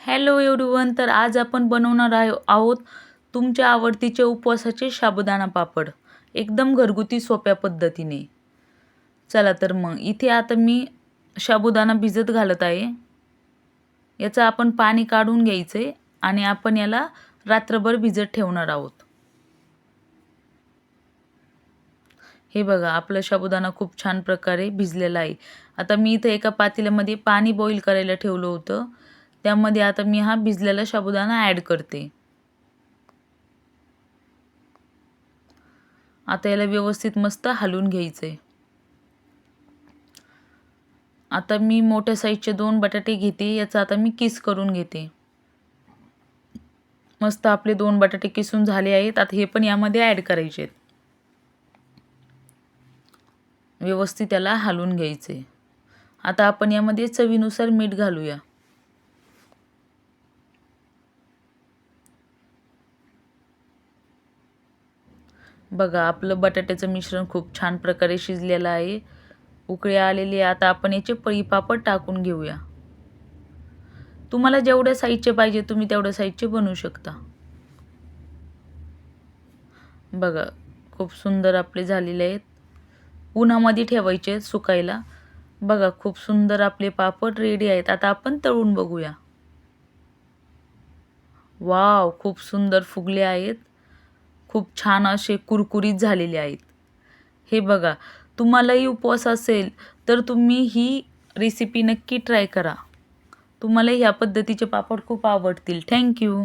Hello everyone. तर आज आपण बनवणार आहोत तुमच्या आवडतीचे उपवासाचे साबुदाणा पापड, एकदम घरगुती सोप्या पद्धतीने. चला तर मग इथे आता मी साबुदाणा भिजत घालत आहे. याचं आपण पाणी काढून घ्यायचे आणि आपण याला रात्रभर भिजत ठेवणार आहोत. हे बघा, आपला साबुदाणा खूप छान प्रकारे भिजलेला आहे. आता मी इथे एका पातेल्यामध्ये पाणी बॉईल करायला ठेवलं होतं. त्यामध्ये आता मी हा भिजलेला साबुदाणा ॲड करते. आता याला व्यवस्थित मस्त हलवून घ्यायचे. आता मी मोठ्या साईजचे 2 बटाटे घेते. याचा आता मी किस करून घेते. मस्त आपले 2 बटाटे किसून झाले आहेत. आता हे पण यामध्ये ॲड करायचे आहेत. व्यवस्थित त्याला हलवून घ्यायचे. आता आपण यामध्ये चवीनुसार मीठ घालूया. बघा, आपलं बटाट्याचं मिश्रण खूप छान प्रकारे शिजलेलं आहे. उकळी आलेली आहे. आता आपण याचे पळी पापड टाकून घेऊया. तुम्हाला जेवढ्या साईजचे पाहिजे तुम्ही तेवढ्या साईजचे बनवू शकता. बघा, खूप सुंदर आपले झालेले आहेत. उन्हामध्ये ठेवायचे सुकायला. बघा, खूप सुंदर आपले पापड रेडी आहेत. आता आपण तळून बघूया. वाव, खूप सुंदर फुगले आहेत. खूप छान असे कुरकुरीत झालेले आहेत. हे बघा, तुम्हालाही उपवास असेल तर तुम्ही ही रेसिपी नक्की ट्राय करा. तुम्हाला ह्या पद्धतीचे पापड खूप आवडतील. Thank you.